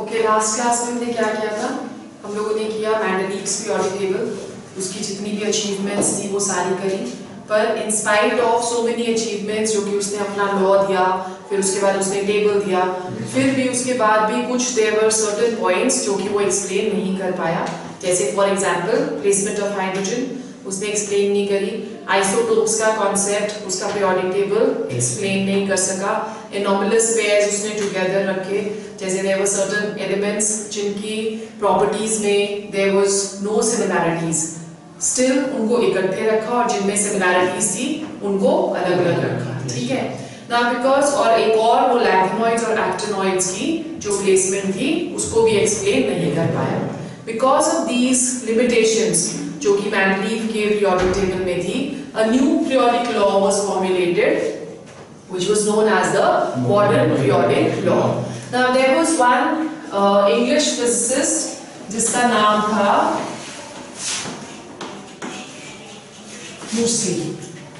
Okay, last class में हमने क्या किया था? हम लोगों ने किया मेंडलीव्स पीरियोडिक टेबल, उसकी जितनी भी अचीवमेंट्स थी वो सारी करी। पर in spite of so many achievements, जो कि उसने अपना लॉ दिया, फिर उसके बाद उसने टेबल दिया, फिर भी उसके बाद भी कुछ देयर वर सर्टेन पॉइंट्स जो कि वो एक्सप्लेन नहीं कर पाया। जैसे for example placement of hydrogen उसने एक्सप्लेन नहीं करी, आइसोटोप्स का कॉन्सेप्ट, उसका पीरियोडिक टेबल एक्सप्लेन नहीं कर सका, एनॉमलस पेयर्स उसने टुगेदर रखे, जैसे देयर वर सर्टेन एलिमेंट्स जिनकी प्रॉपर्टीज में there was no similarities, still उनको इकट्ठे रखा और जिनमें सिमिलैरिटीज थी उनको अलग अलग रखा। ठीक है ना, बिकॉज और एक और वो लैंथेनॉइड्स और एक्टिनॉइड्स की जो प्लेसमेंट थी उसको भी एक्सप्लेन नहीं कर पाया। बिकॉज ऑफ दीज लिमिटेशंस जो कि मेंडलीव के पीरियोडिक टेबल में थी, a new periodic law was formulated which was known as the modern periodic law. Now there was one English physicist जिसका नाम था Moseley,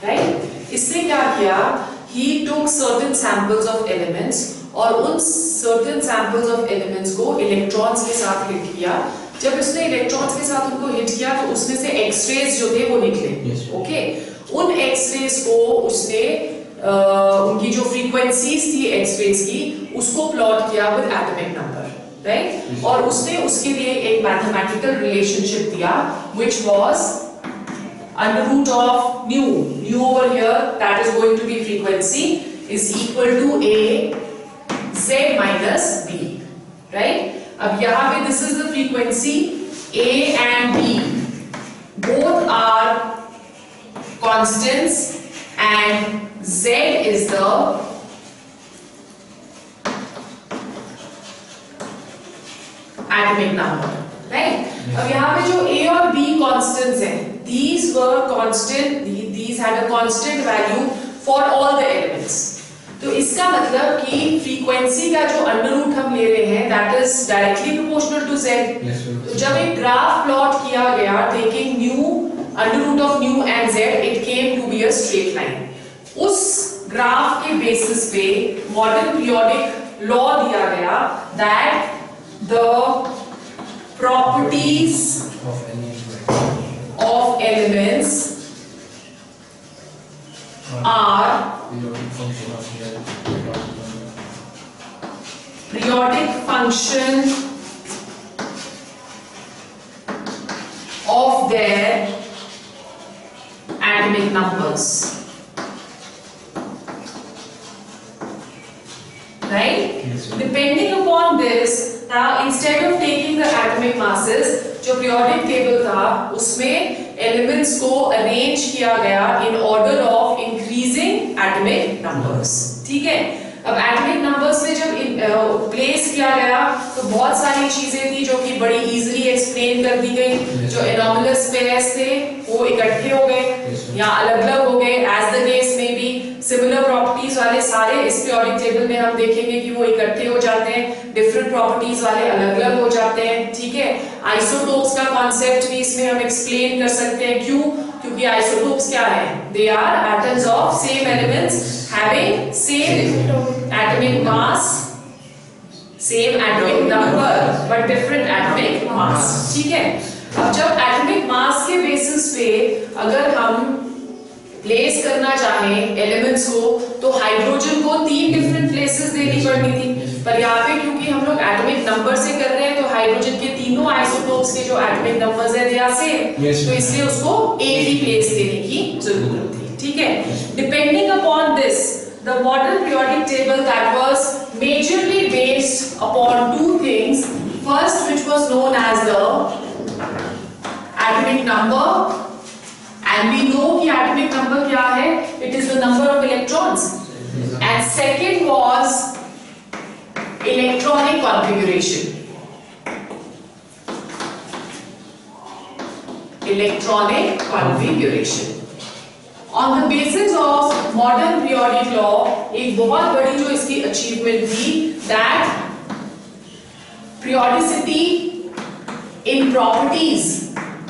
right? इसने क्या किया? He took certain samples of elements और उन certain samples of elements को electrons के साथ हिट किया। जब उसने इलेक्ट्रॉन्स के साथ उनको हिट किया तो उसमें से एक्स-रेज जो थे वो निकले। ओके, उन एक्स-रेज को उसने उनकी जो फ्रीक्वेंसीज थी एक्स-रेज की उसको प्लॉट किया विद एटॉमिक नंबर, राइट? और उसने उसके लिए एक मैथमेटिकल रिलेशनशिप दिया which was under root of nu over here, that is going to be frequency, is equal to a z minus b, right? अब यहाँ पे this is the frequency, a and b both are constants and z is the atomic number, right? अब यहाँ पे जो a और b constants हैं, these were constant, these had a constant value for all the elements. तो इसका मतलब कि फ्रीक्वेंसी का जो अंडर रूट हम ले रहे हैं that is directly proportional to z। तो जब एक ग्राफ प्लॉट किया गया taking nu under root of nu and z, it came to be a straight line. उस ग्राफ के बेसिस पे मॉडर्न पीरियोडिक लॉ दिया गया that the properties of elements are periodic function of their atomic numbers, right? Yes, depending upon this, now instead of taking the atomic masses, जो periodic table था उसमें elements को arrange किया गया in order of increasing atomic numbers। ठीक है, अब atomic numbers में जब प्लेस किया गया तो बहुत सारी चीजें थी जो कि बड़ी easily explain कर दी गई। जो anomalous pairs थे वो इकट्ठे हो गए या अलग-अलग हो गए, as the case may be। similar properties वाले सारे इस periodic table में हम देखेंगे कि वो इकट्ठे हो जाते हैं, different properties वाले अलग-अलग हो जाते हैं। ठीक है, आइसोटोप्स का कॉन्सेप्ट भी इसमें हम एक्सप्लेन कर सकते हैं। क्यों? क्योंकि आइसोटोप्स क्या है? They are atoms of same elements having same atomic mass, same atomic number but different atomic mass। ठीक है, अब जब atomic mass के बेसिस पे अगर हम प्लेस करना चाहें एलिमेंट्स को तो हाइड्रोजन को 3 डिफरेंट प्लेसेस देनी पड़नी थी, पर यहाँ पे क्योंकि हम लोग एटॉमिक नंबर से कर रहे हैं तो हाइड्रोजन के तीनों आइसोटोप्स के जो एटॉमिक नंबर्स है दे आर सेम, तो इसलिए उसको एक ही प्लेस देने की जरूरत थी। ठीक है, depending upon this the modern periodic table that was majorly based upon two things. First, which was known as the atomic number, and we know कि atomic number क्या है? It is the number of electrons. And second was electronic configuration. Electronic configuration. On the basis of modern periodic law, एक बहुत बड़ी जो इसकी achievement थी that periodicity in properties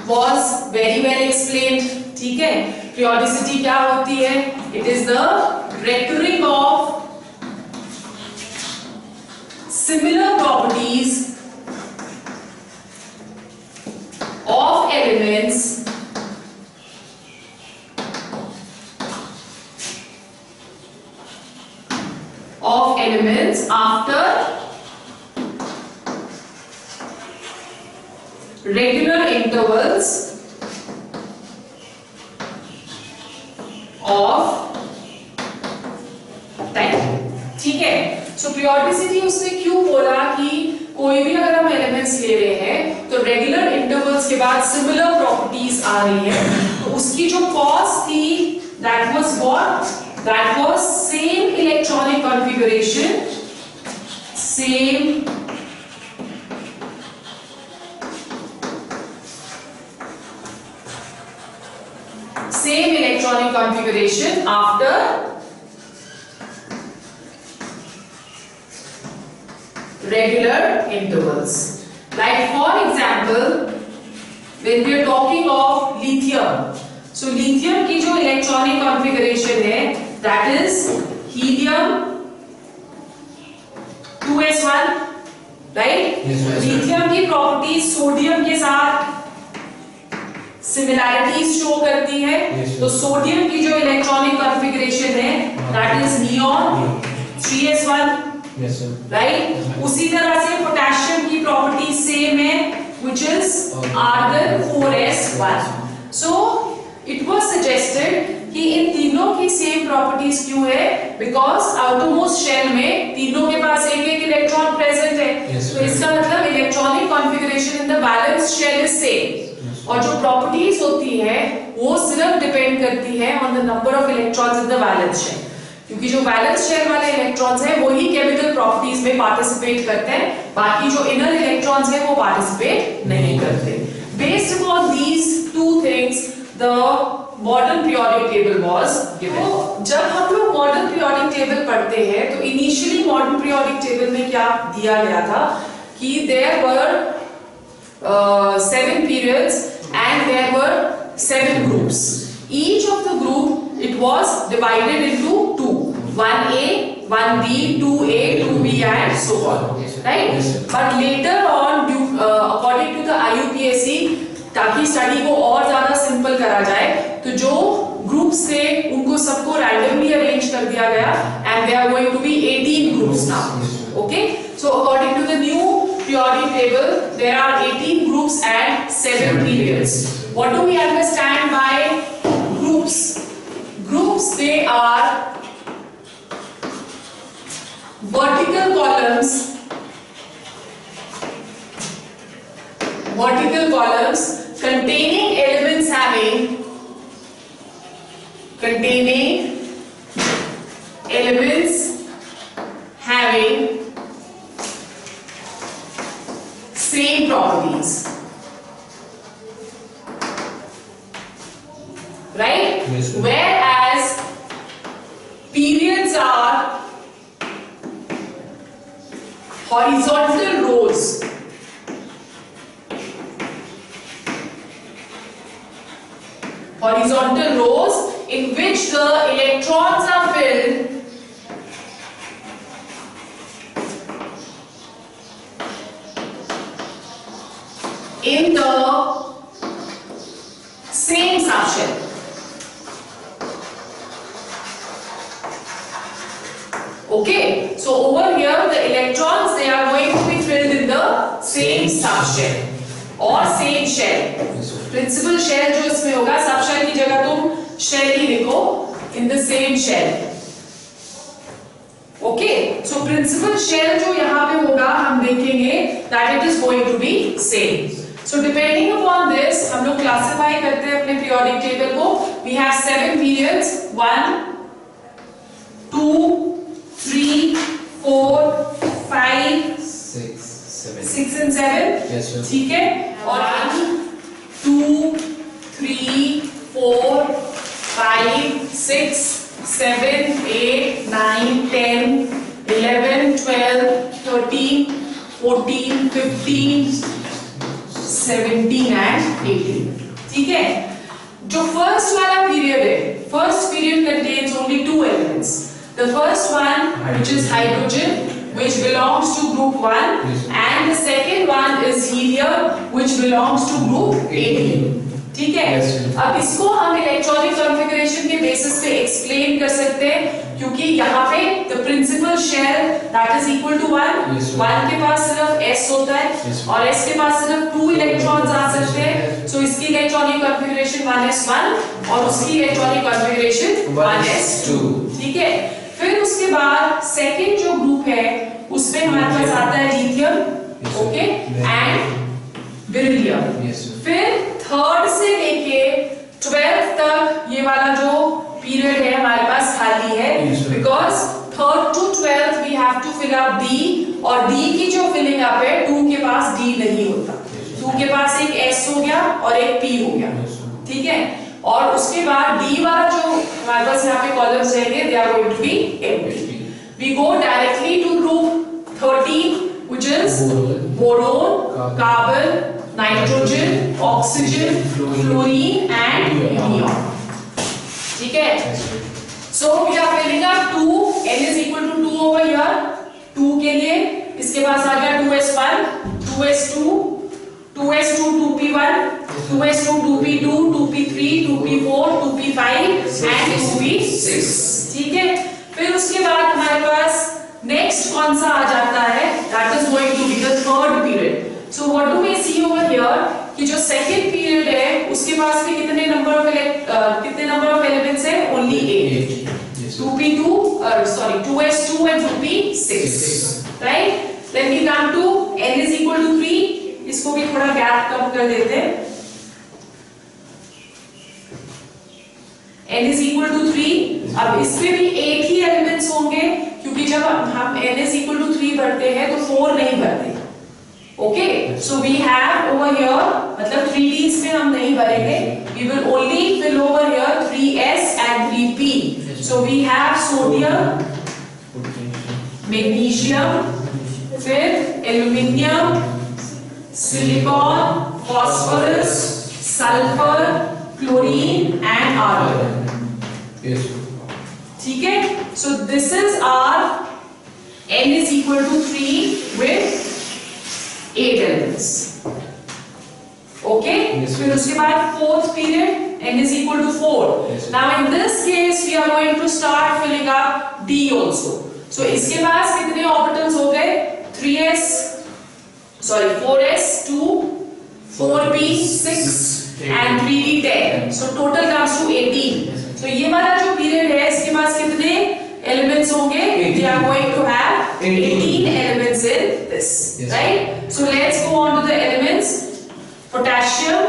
was very well explained। ठीक है, periodicity क्या होती है? It is the recurring of similar properties of elements after regular intervals of time. ठीक है, सो पीरियोडिसिटी उसने क्यों बोला कि कोई भी अगर हम एलिमेंट्स ले रहे हैं तो रेगुलर इंटरवल्स के बाद सिमिलर प्रॉपर्टीज आ रही है, तो उसकी जो कॉज थी that was what, that was same electronic configuration, same electronic configuration after regular intervals. Like for example, when we are talking of lithium, so lithium की जो electronic configuration है, that is helium 2s1, right? lithium की properties sodium के साथ similarities show करती है, तो sodium की जो इलेक्ट्रॉनिक कॉन्फ़िगरेशन है that is neon 3s1, right? उसी तरह से पोटेशियम की प्रॉपर्टी सेम है which is argon 4s1। So it was suggested कि इन तीनों की सेम प्रॉपर्टीज क्यों है, बिकॉज आउटरमोस्ट शेल में तीनों के पास एक एक इलेक्ट्रॉन प्रेजेंट है, तो इसका मतलब electronic configuration in the valence shell is same, और जो प्रॉपर्टीज होती है वो सिर्फ डिपेंड करती है on the number of electrons in the valence shell, क्योंकि जो वैलेंस शेल वाले इलेक्ट्रॉन्स हैं वही केमिकल प्रॉपर्टीज में पार्टिसिपेट करते हैं, बाकी जो इनर इलेक्ट्रॉन्स हैं वो पार्टिसिपेट नहीं करते। Based upon these two things the modern periodic table was given. तो जब हम लोग मॉडर्न पीरियोडिक टेबल पढ़ते हैं तो इनिशियली मॉडर्न पीरियोडिक टेबल में क्या दिया गया था कि there were 7 periods and there were 7 groups. Each of the group it was divided into 2, 1A, 1B, 2A, 2B and so on, right? But later on according to the IUPAC, ताकि study को और ज्यादा simple करा जाए, तो जो groups थे उनको सबको रैंडमली अरेंज कर दिया गया and there are going to be 18 groups now. Okay, so according to the new periodic table there are 18 groups and 7 periods. What do we understand by groups? Groups, they are vertical columns containing elements having same properties, right? Yes, whereas periods are horizontal rows. Horizontal rows in which the electrons are filled in the same subshell. Okay, so over here the electrons they are going to be filled in the same subshell or same shell. Principal shell जो इसमें होगा, subshell की जगह तुम shell ही लिखो, in the same shell. Okay, so principal shell जो यहाँ पे होगा हम देखेंगे that it is going to be same. So depending upon this हम लोग classify करते हैं अपने periodic table को. We have 7 periods, 1, 2, 3, 4, 5, 6 and 7. Yes, sir. ठीक है, और 1, 2, 3, 4, 5, 6, 7, 8, 9, 10, 11, 12, 13, 14, 15, 17 and 18. ठीक है, जो first वाला period है, first period contains only 2 elements. The first one, which is hydrogen, which belongs to group 1, and the second one is helium, which belongs to group 18. ठीक है? अब इसको हम इलेक्ट्रॉनिक कॉन्फ़िगरेशन के बेसिस पे एक्सप्लेन कर सकते हैं, क्योंकि यहाँ पे the principal shell that is equal to 1, 1 के पास सिर्फ s होता है और s के पास सिर्फ 2 इलेक्ट्रॉन्स आ सकते हैं, so इसकी इलेक्ट्रॉनिक कॉन्फ़िगरेशन 1s1 और उसकी इलेक्ट्रॉनिक कॉन्फ़िगरेशन 1s2. ठीक है? फिर उसके बाद सेकंड जो ग्रुप है उसमें हमारे पास आता है लिथियम, ओके, एंड बेरिलियम. फिर थर्ड से लेके 12th तक ये वाला जो पीरियड है हमारे पास खाली है, because 3rd to 12th we have to fill up D, और D की जो फिलिंग अप है 2 के पास D नहीं होता, 2 के पास एक S हो गया और एक P हो गया. ठीक है? और उसके बाद D वाला जो हमारे पास यहाँ पे कॉलम्स रहेंगे they are going to be empty. We go directly to group 13 which is boron, carbon, nitrogen, oxygen, fluorine and neon. ठीक है? So we are filling up 2, n is equal to 2 over here. 2 के लिए इसके पास आ गया 2s1, 2s2, 2s2 2p1, 2s2 2p2, 2p3, 2p4, 2p5 and 2p6. ठीक है? फिर उसके बाद हमारे पास नेक्स्ट कौन सा आ जाता है, that is going to be the third period. So what do we see over here कि जो सेकंड पीरियड है उसके पास में कितने नंबर ऑफ एलिमेंट्स है? Only 8. 2p2 sorry 2s2 and 2p6, right? Then we come to n is equal to 3. इसको भी थोड़ा गैप कम कर देते हैं. n is equal to 3. अब इसमें भी 8 ही एलिमेंट्स होंगे, क्योंकि जब हम n is equal to 3 भरते हैं तो 4 नहीं भरते. Okay, so we have over here, मतलब 3D इसमें हम नहीं भरेंगे, we will only fill over here 3s and 3p. So we have sodium, magnesium, फिर aluminium, silicon, phosphorus, sulphur, chlorine and argon. ठीक है? So this is our n is equal to 3 with 8 elements. Okay? फिर उसके बाद fourth period n is equal to 4. Now in this case we are going to start filling up D also. So इसके पास कितने orbitals हो गए? 4s2, 4p6 and 3d10. So total comes to 18. So ये वाला जो पीरियड है इसके पास कितने elements होंगे? They are going to have 18 elements in this, right? So let's go on to the elements. Potassium,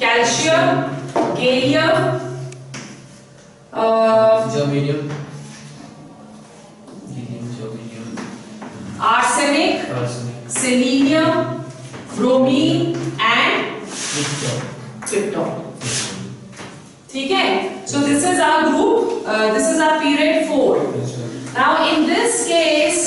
calcium, gallium, germanium, arsenic, selenium, bromine and krypton. ठीक है? So this is our group, this is our period 4. Now in this case,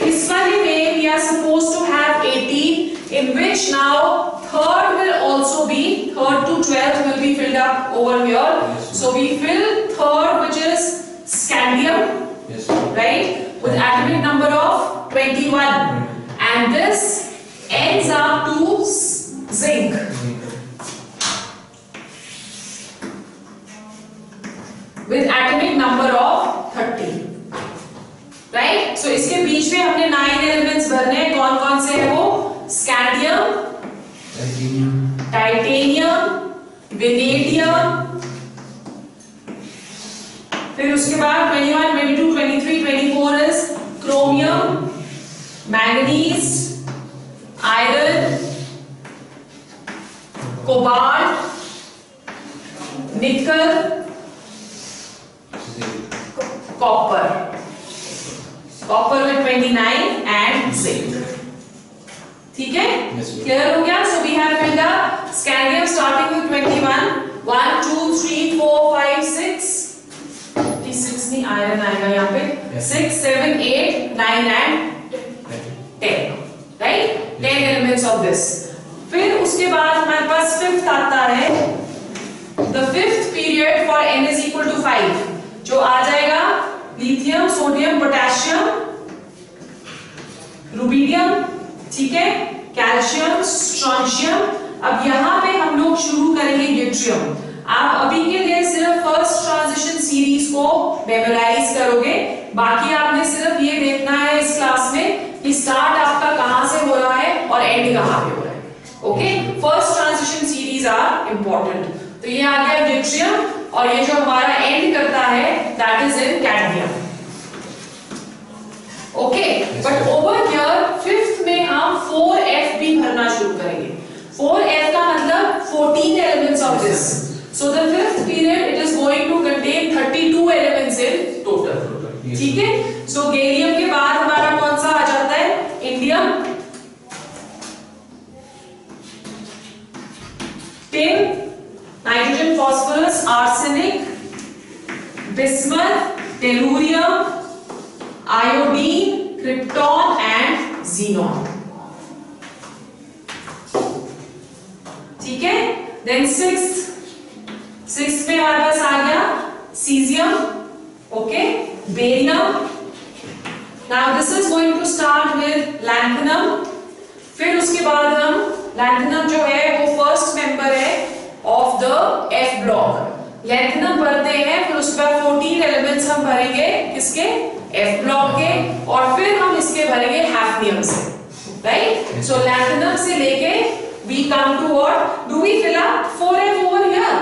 इस वाले में we are supposed to have 18, in which now third will also be, 3rd to 12th will be filled up over here. So we fill third, which is scandium, right, with atomic number of 21, and this ends up to zinc. With atomic number of 30, right? So इसके बीच में हमने 9 elements भरने हैं. कौन कौन से हैं वो? स्कैंडियम, टाइटेनियम, वेनेडियम, फिर उसके बाद 21, 22, 23, 24 is chromium, manganese, iron, cobalt, निकल, copper with 29 and zinc. ठीक है? क्लियर हो गया? So we have filled up scandium starting with 21, 1, 2, 3, 4, 5, 6, 56 नहीं, आयरन आएगा यहाँ पे, 6, 7, 8, 9 and 10, right? 10 elements of this. फिर उसके बाद हमारे पास फिफ्थ आता है, the fifth period for n is equal to 5, जो आ जाएगा लिथियम, सोडियम, पोटेशियम, रुबीडियम, ठीक है, कैल्शियम, स्ट्रोंशियम। अब यहाँ पे हम लोग शुरू करेंगे ड्यूट्रियम। आप अभी के लिए सिर्फ फर्स्ट ट्रांजिशन सीरीज को मेमोराइज करोगे, बाकी आपने सिर्फ ये देखना है इस क्लास में कि स्टार्ट आपका कहां से हो रहा है और एंड कहां पे हो रहा है। Okay, first transition series are important. तो ये आ गया ड्यूट्रियम, और ये जो हमारा एंड करता है that is in cadmium. Okay, but over here fifth में हम 4f भी भरना शुरू करेंगे। 4f का मतलब 14 elements of this. So the fifth period it is going to contain 32 elements in total. ठीक है, so गैलियम के बाद हमारा कौन सा आ जाता है? Indium, tin, nitrogen, phosphorus, arsenic, bismuth, tellurium, iodine, krypton and xenon. ठीक है, देन सिक्स्थ में हमारे पास आ गया caesium, okay, barium. Now this is going to start with lanthanum. फिर उसके बाद हम लैंथनम जो है वो फर्स्ट मेंबर है of the F block. Lanthanum भरते हैं, फिर उसके बाद 14 एलिमेंट्स हम भरेंगे किसके? एफ ब्लॉक के, और फिर हम इसके भरेंगे हैफनियम से, राइट? सो लैंथनम से लेके we come to what? Do we fill up 4f over here?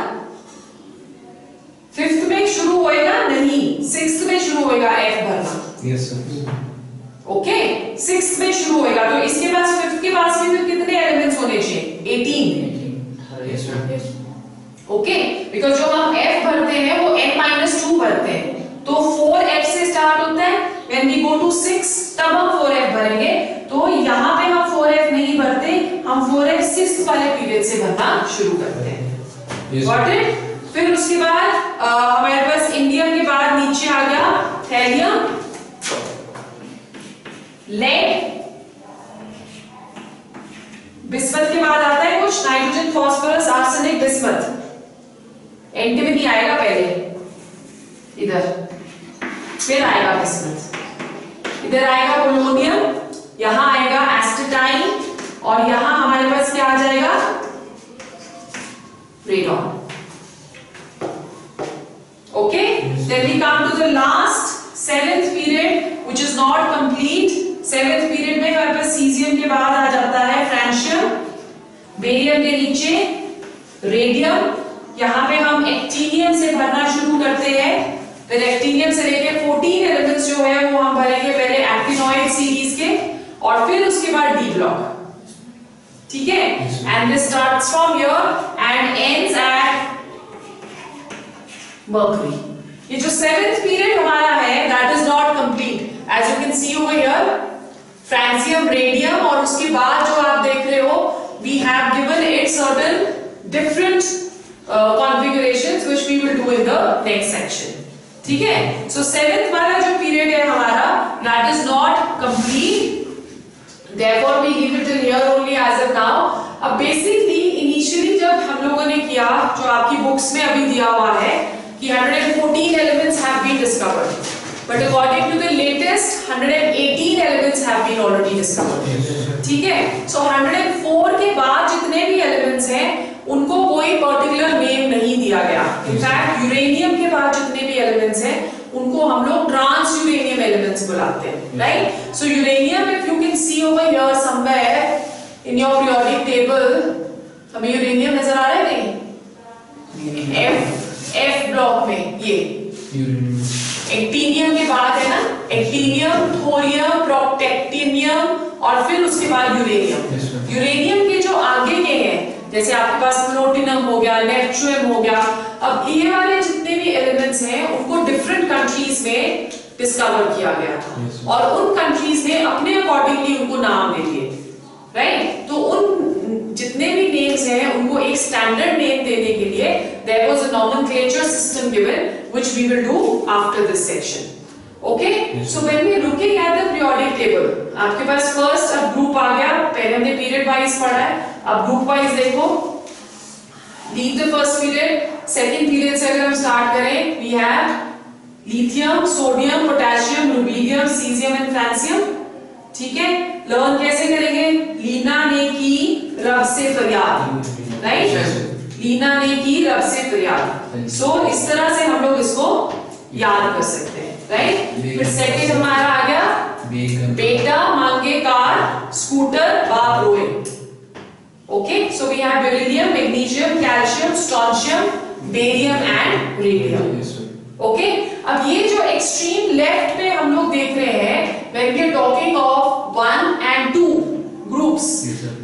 Fifth में शुरू होएगा नहीं, सिक्स्थ में शुरू होएगा f भरना। Yes sir. ओके, सिक्स्थ में शुरू होएगा, तो इसके पास फिफ्थ के पास भी कितने एलिमेंट्स होने चाहिए? 18। Yes sir. ओके, बिकॉज जो हम f भरते हैं वो n-2 भरते हैं, तो 4f से स्टार्ट होता है। When we go to 6 तब हम 4f भरेंगे, तो यहाँ पे हम 4f नहीं भरते, हम 4f 6th वाले पीरियड से भरना शुरू करते हैं। Got it? फिर उसके बाद हमारे पास इंडियम के बाद नीचे आ गया थैलियम, लेड, बिस्मथ के बाद आता है कुछ nitrogen, phosphorus, arsenic, bismuth. Antimony आएगा पहले इधर, फिर आएगा बिस्मथ, इधर आएगा पोलोनियम, यहां आएगा एस्टेटाइन, और यहां हमारे पास क्या आ जाएगा? Radon. Okay, then we come to the last 7th period which is not complete. 7th period में हमारे पास सीजियम के बाद आ जाता है फ्रांशियम, बेरियम के नीचे रेडियम, यहां पे हम एक्टिनियम से भरना शुरू करते हैं। फिर एक्टिनियम से लेके 14 एलिमेंट्स जो है वो हम भरेंगे पहले एक्टिनॉइड सीरीज के, और फिर उसके बाद डी ब्लॉक। ठीक है, and this starts from here and ends at mercury. ये जो 7th पीरियड हमारा है that is not complete. As you can see over here francium, radium, और उसके बाद जो आप देख रहे हो we have given it certain different configurations which we will do in the next section. ठीक है, so 7th वाला जो पीरियड है हमारा that is not complete, therefore we give it till here only as of now. अब basically initially जब हम लोगों ने किया, जो आपकी बुक्स में अभी दिया हुआ है कि 114 elements have been discovered, but according to the latest 118 elements have been already discovered. ठीक है, so 104 के बाद जितने भी elements हैं उनको कोई पर्टिकुलर नेम नहीं दिया गया। इनफैक्ट यूरेनियम के बाद जितने भी एलिमेंट्स हैं उनको हम लोग ट्रांस यूरेनियम एलिमेंट्स बुलाते हैं, right? So uranium, if you can see over here somewhere in your periodic table, हमें यूरेनियम नजर आ रहा है नहीं? एफ ब्लॉक में ये एक्टिनियम के बाद है ना, एक्टिनियम, थोरियम, प्रोटेक्टिनियम, और फिर उसके बाद यूरेनियम। यूरेनियम के जो आगे के हैं जैसे आपके पास प्लूटोनियम हो गया, नेप्च्यूनियम हो गया, अब ये वाले जितने भी एलिमेंट्स हैं उनको डिफरेंट कंट्रीज में डिस्कवर किया गया था, और उन कंट्रीज ने अपने अकॉर्डिंगली उनको नाम दे दिए, राइट? तो उन जितने भी नेम्स हैं उनको एक स्टैंडर्ड नेम देने के लिए there was a nomenclature system given which we will do after this section. Okay, so when we looking at the periodic table, आपके पास फर्स्ट अब ग्रुप आ गया, पहले हमने पीरियड वाइज पढ़ा है, अब ग्रुप वाइज देखो। Leave the first period, second period से अगर हम स्टार्ट करें, we have lithium, sodium, potassium, rubidium, caesium and francium. ठीक है, लर्न कैसे करेंगे? लीना ने की रब से फरियाद, राइट? लीना ने की रब से फरियाद। सो इस तरह से हम लोग इसको याद कर सकते हैं, राइट? फिर सेकंड हमारा आ गया बेटा मांगे कार, स्कूटर, बाप रोए। Okay, so we have beryllium, magnesium, calcium, strontium, barium and radium. Okay, अब ये जो एक्सट्रीम लेफ्ट पे हम लोग देख रहे हैं, when we are talking of 1 and 2 groups,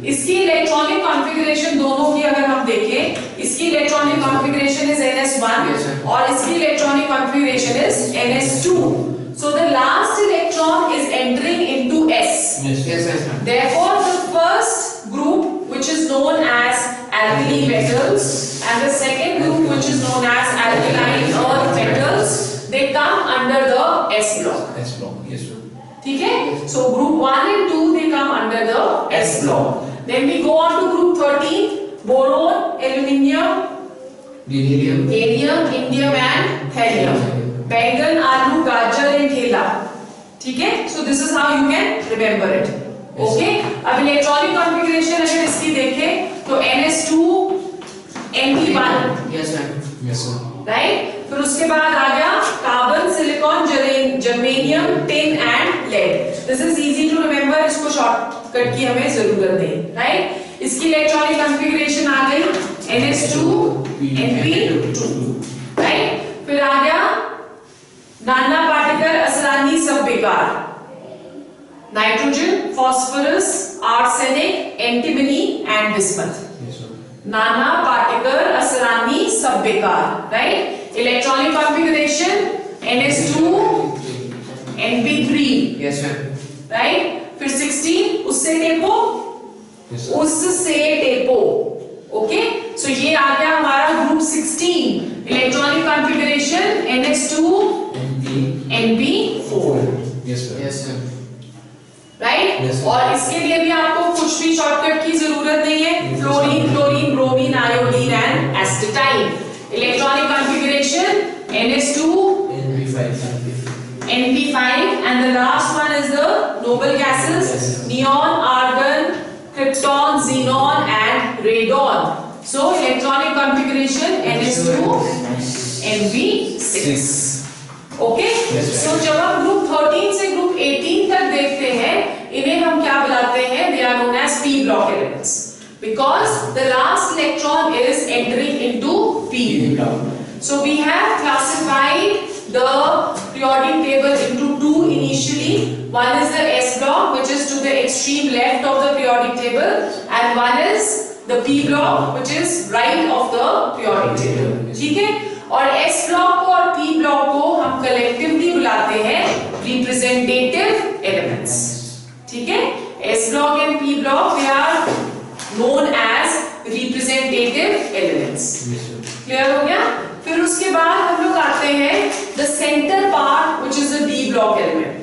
इसकी इलेक्ट्रॉनिक कॉन्फ़िगरेशन दोनों की अगर हम देखें, इसकी इलेक्ट्रॉनिक कॉन्फ़िगरेशन इज NS1 और इसकी electronic configuration is NS2. So the last electron is entering into S. Therefore, the first group, which is known as alkali metals, and the second group, which is known as alkaline earth metals, they come under the S block. S block, yes sir. ठीक है? So group 1 and 2 they come under the S block. Then we go on to group 13, boron, aluminium, Radium, indium and helium. बैंगन, आलू, गाजर and ठेला। ठीक है? So this is how you can remember it. Okay? अब electronic configuration अगर इसकी देखें तो NS2, NP1, yes sir, right? फिर उसके बाद आ गया carbon, silicon, germanium, tin and lead. This is easy to remember, इसको शॉर्टकट की हमें जरूरत नहीं, राइट? इसकी इलेक्ट्रॉनिक कॉन्फ़िगरेशन आ गई NS2, NP2, राइट? फिर आ गया नाना पार्टिकल, असरानी, सब बेकार। Nitrogen, phosphorus, arsenic, antimony and bismuth. Nana particle, Asrani, सब बेकार, right? Electronic configuration NS2, NP3, yes sir, right? फिर 16 उससे टेपो, उससे टेपो। ओके, सो ये आ गया हमारा group 16। Electronic configuration NS2, NP4, yes sir, right? Yes, sir. और इसके लिए भी आपको कुछ भी शॉर्टकट की जरूरत नहीं है। Fluorine, chlorine, bromine, iodine and astatine. Electronic configuration NS2, NP5 and the last one is the noble gases, Yes. neon, argon, krypton, xenon and radon. So electronic configuration NS2, NP6. Okay, so जब हम group 13 से group 18 तक देखते हैं, इन्हें हम क्या बुलाते हैं? They are known as p block elements because the last electron is entering into p block. So we have classified the periodic table into two initially. One is the S block, which is to the extreme left of the periodic table, and one is the p block, which is right of the periodic table. ठीक है? और S block को और P block को हम collectively बुलाते हैं representative elements. ठीक है? S block and P block they are known as representative elements. Clear हो गया? फिर उसके बाद हम लोग आते हैं the centre part, which is the D block element.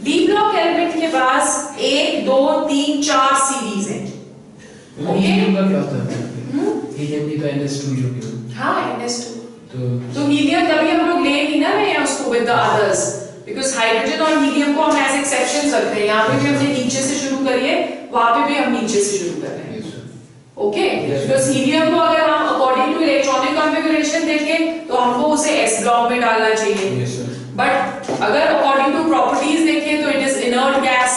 D block element के पास 1 2 3 4 सीरीज है। हीलियम का क्या होता है? हीलियम की तो NS2 जो भी हो। हाँ, NS2। तो हीलियम तभी हम लोग ले नहीं ना रहे हैं उसको with the others, because hydrogen और हीलियम को हम एज एक्सेप्शंस रखते हैं। यहाँ पे भी हमने नीचे से शुरू करिए, वहां पे भी हम नीचे से शुरू कर रहे हैं। ओके, बिकॉज़ हीलियम को अगर हम अकॉर्डिंग टू इलेक्ट्रॉनिक कॉन्फ़िगरेशन देखें तो हमको उसे S ब्लॉक में डालना चाहिए, बट अगर अकॉर्डिंग टू प्रॉपर्टीज देखें तो इट इज इनर्ट गैस,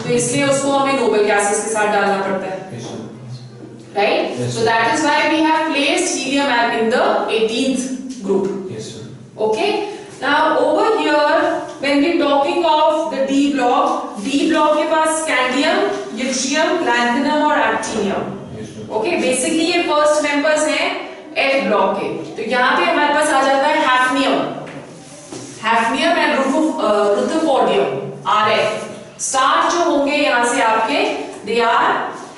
तो इसलिए उसको हमें नोबल गैसेस के साथ डालना पड़ता है। Right? Yes, so that is why we have placed helium in the 18th group. Yes sir. Okay? Now over here, when we talking of the D block के पास scandium, yttrium, lanthanum और actinium. Yes sir. Okay? Basically ये first members हैं F block के। तो यहाँ पे हमारे पास आ जाता है hafnium and rutherfordium, RF. Start जो होंगे यहाँ से आपके, they are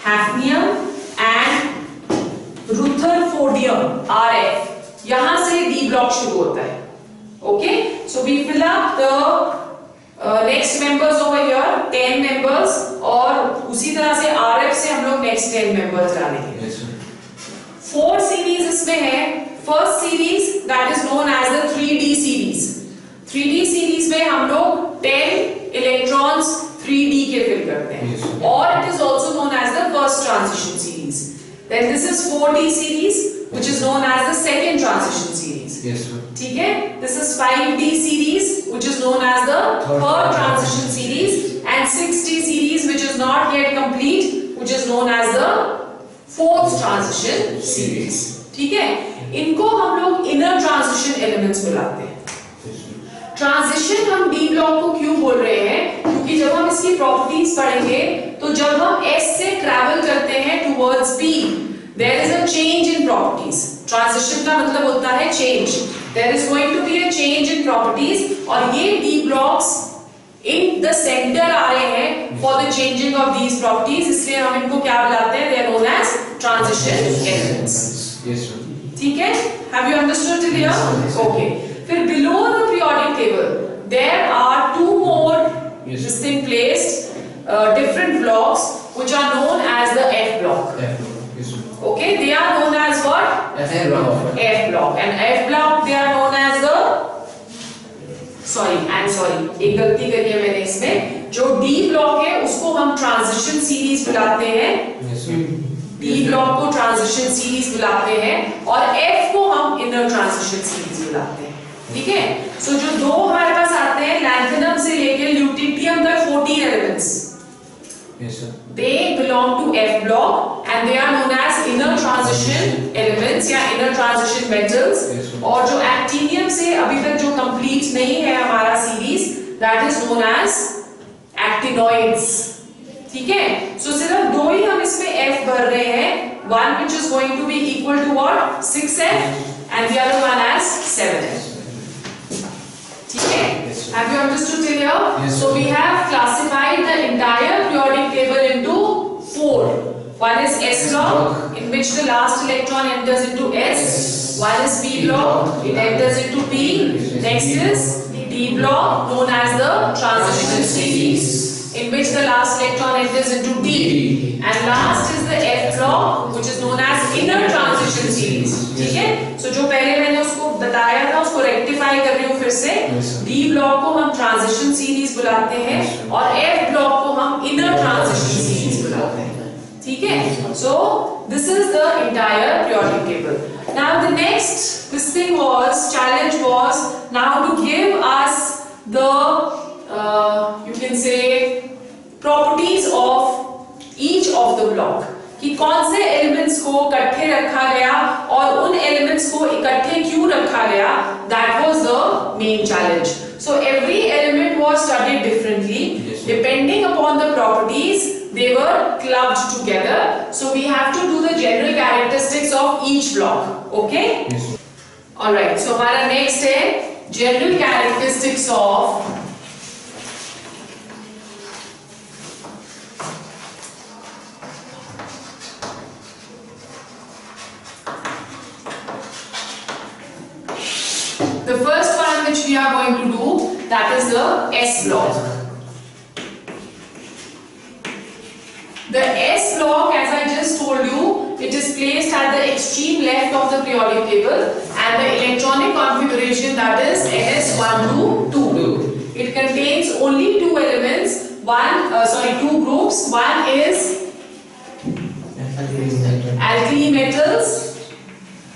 hafnium and rutherfordium, RF. यहां से D ब्लॉक शुरू होता है। Okay, so we fill up the next members over here, 10 members, और उसी तरह से RF से हम लोग नेक्स्ट 10 मेंबर्स डालेंगे। 4 सीरीज इसमें है। First series that is known as the 3D series. 3D series में हम लोग 10 इलेक्ट्रॉन्स 3D के फिल करते हैं, Yes. और it is also known as the first transition series. Then this is 4D series, which is known as the second transition series. Yes, sir. ठीक है? This is 5D series, which is known as the third transition series, and 6D series, which is not yet complete, which is known as the fourth transition series. ठीक है? इनको हम लोग inner transition elements बुलाते हैं. Transition हम D block को क्यों बोल रहे हैं? क्योंकि जब हम इसकी प्रॉपर्टीज पढ़ेंगे तो जब हम S से ट्रैवल करते हैं towards P, there is a change in properties. Transition का मतलब होता है change. There is going to be a change in properties, और ये D blocks in the centre आ रहे हैं for the changing of these properties, इसलिए हम इनको क्या बुलाते हैं? They are known as transition elements. Yes, sir. ठीक है? Have you understood till here? Yes, sir. Okay. फिर below the periodic table there are two more Yes, sir. distinct placed different blocks which are known as the F block. F block. Yes, sir. Okay, they are known as what? F block. F block. And F block they are known as the, sorry, I'm sorry, एक गलती करी है मैंने इसमें. जो D block है उसको हम ट्रांजिशन सीरीज बुलाते हैं. Yes, sir. D ब्लॉक को ट्रांजिशन सीरीज बुलाते हैं, और F को हम इनर ट्रांजिशन सीरीज बुलाते हैं. ठीक है? सो जो दो हमारे पास आते हैं लैंथेनम से लेकर ल्यूटिटियम तक 14 elements, Yes, sir. they belong to F block and they are known as inner transition elements या inner transition metals. Yes, sir. और जो एक्टिनियम से अभी तक जो कंप्लीट नहीं है हमारा series, that is known as actinoids. ठीक है? सो सिर्फ दो ही हम इसमें F भर रहे हैं, one which is going to be equal to what? 6F and the other one as 7F. ठीक है? Yes, sir. Have you understood till here? Yes, So sir. we have classified the entire periodic table into 4. One is S block, in which the last electron enters into S. One is P block, it enters into P. Next is D block, known as the transition series, in which the last electron enters into D. And last is the F block, which is known as inner transition series. ठीक है? So जो पहले मैंने उसको बताया था उसको rectify कर रही हूँ फिर से. Yes, sir. D ब्लॉक को हम ट्रांजिशन सीरीज बुलाते हैं, Yes, sir. और F ब्लॉक को हम इनर ट्रांजिशन सीरीज बुलाते हैं. ठीक है? So this is the entire periodic table. Now the next this thing was challenge was now to give us the you can say properties of each of the block, कि कौन से elements को इकट्ठे रखा गया और उन एलिमेंट्स को इकट्ठे क्यों रखा गया. That was the main challenge. So every element was studied differently. Yes, sir. Depending upon the properties, they were clubbed together. So we have to do the general characteristics of each block. Okay? Yes, sir. All right. So हमारा next है general characteristics of the first one which we are going to do, that is the S block. The S block, as I just told you, it is placed at the extreme left of the periodic table, and the electronic configuration, that is NS1 to 2. It contains only two elements, two groups. One is alkali metals,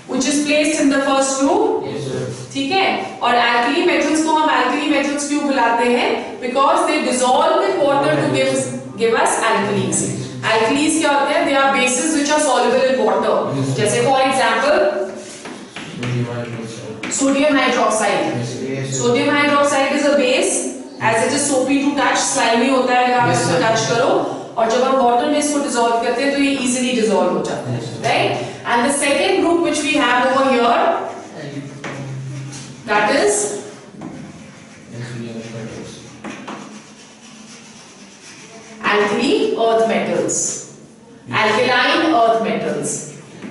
which is placed in the first group. Yes, sir. ठीक है? और alkali metals को हम alkali metals क्यों बुलाते हैं? Because they dissolve in water to give us alkalis. Alkalis क्या होते हैं? They are bases which are soluble in water. जैसे for example, sodium hydroxide. Sodium hydroxide is a base, as it is soapy to touch, slimy होता है अगर आप Yes, इसको sir. touch करो, और जब हम water में इसको dissolve करते हैं तो ये easily dissolve हो जाता है, Yes, sir. right? And the second group which we have over here, that is alkali earth metals, alkaline earth metals.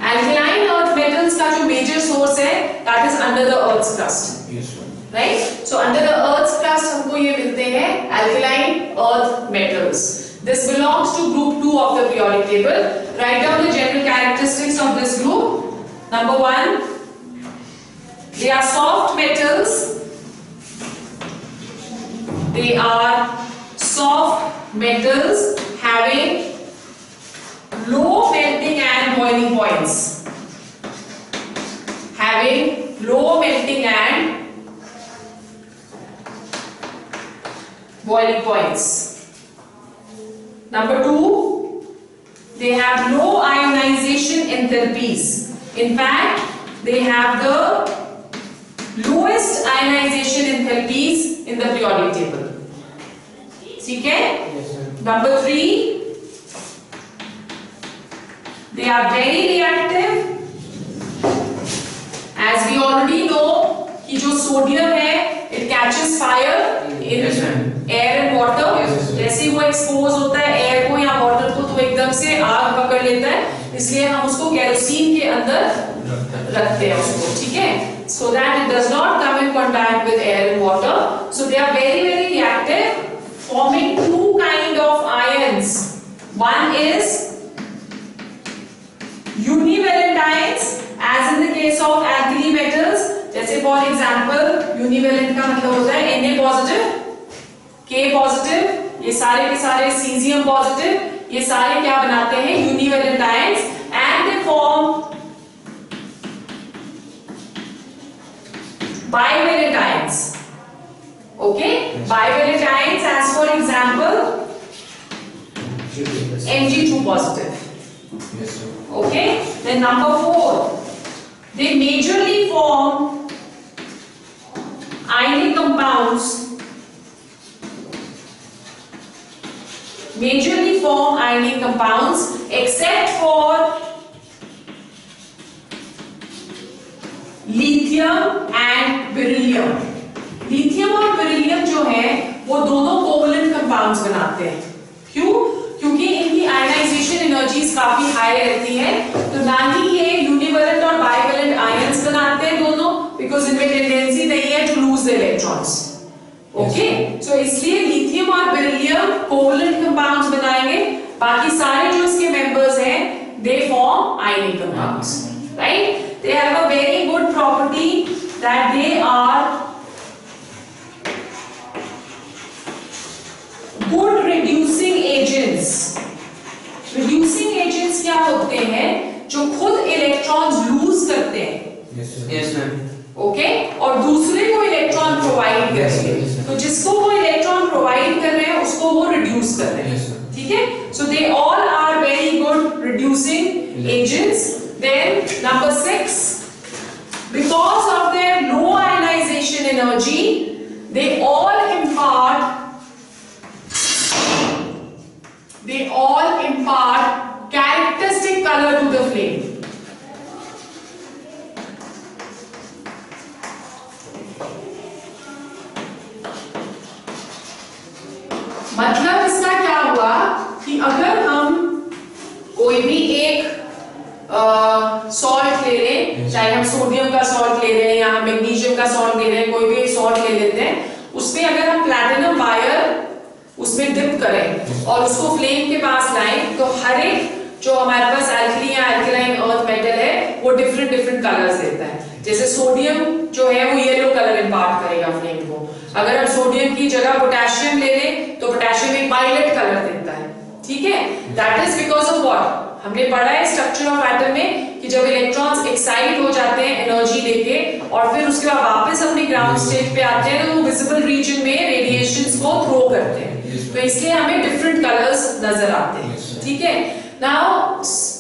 Alkaline earth metals का जो major source है, that is under the earth's crust, Yes, sir. right? So under the earth's crust हमको ये मिलते हैं alkaline earth metals. This belongs to group 2 of the periodic table. Write down the general characteristics of this group. Number 1, they are soft metals. They are soft metals having low melting and boiling points. Having low melting and boiling points. Number 2, they have low ionization enthalpies. In fact, they have the lowest ionization enthalpies in the periodic table. ठीक है? Yes, sir. Number 3, they are very reactive. As we already know कि जो sodium है it catches fire in Yes, ma'am. air and water. Yes, yes, sir. जैसे ही वो expose होता है air को या वाटर को तो एकदम से आग पकड़ लेता है, इसलिए हम उसको केरोसिन के अंदर रखते हैं उसको, ठीक है, so that it does not come in contact with air and water. So they are very reactive, forming two kind of ions. One is univalent ions, as in the case of alkali metals. जैसे for example univalent का मतलब होता है Na positive, K positive, ये सारे के सारे cesium positive, ये सारे क्या बनाते हैं univalent ions, and they form bivalent ions. Okay, bivalent ions as for example Mg2 positive. Yes, sir. Okay, then number 4, they majorly form ionic compounds. Majorly form ionic compounds except for lithium and beryllium. Lithium और beryllium जो है वो दोनों covalent compounds बनाते हैं. क्यों? क्योंकि इनकी आयनाइजेशन एनर्जीज काफी हाई रहती है, तो ना ही ये यूनिवैलेंट और बाइवैलेंट आयंस बनाते हैं दोनों, बिकॉज इनमें टेंडेंसी नहीं है to lose the electrons. Okay, so इसलिए लिथियम और बेरिलियम कोवलेंट कंपाउंड्स बनाएंगे, बाकी सारे जो इसके मेंबर्स हैं they form ionic compounds. Right, they have a very good property that they are good reducing agents. Reducing agents क्या होते हैं? जो खुद इलेक्ट्रॉन्स लूज करते हैं. Yes, sir. Yes, ma'am. Okay, और दूसरे को इलेक्ट्रॉन प्रोवाइड करते हैं. तो जिसको वो इलेक्ट्रॉन प्रोवाइड कर रहे हैं उसको वो रिड्यूस कर रहे हैं. Yes, sir. ठीक है, so they all are very good reducing agents. Then number 6, because of their low ionization energy, they all impart characteristic color to the flame. मतलब इसका क्या हुआ कि अगर हम कोई भी एक सॉल्ट ले लें, चाहे हम सोडियम का सॉल्ट ले रहे हैं या हम मैग्नीशियम का सॉल्ट ले रहे हैं, कोई भी एक सॉल्ट ले लेते हैं, उसमें अगर हम प्लैटिनम वायर उसमें डिप करें और उसको फ्लेम के पास लाएं, तो हर एक जो हमारे पास एल्कली या एल्कलाइन अर्थ मेटल है वो डिफरेंट कलर्स देता है. जैसे सोडियम जो है वो येलो कलर इंपार्ट करेगा फ्लेम को. अगर हम सोडियम की जगह पोटेशियम ले लें तो पोटेशियम एक वायलेट कलर देता है. ठीक है, that is because of what? हमने पढ़ा है स्ट्रक्चर ऑफ एटम में कि जब इलेक्ट्रॉन्स एक्साइट हो जाते हैं एनर्जी लेके और फिर उसके बाद वापस अपने ग्राउंड स्टेट पे आते हैं तो वो विजिबल रीजन में रेडिएशंस को थ्रो करते हैं. तो इसलिए हमें डिफरेंट कलर्स नजर आते हैं. ठीक है, नाउ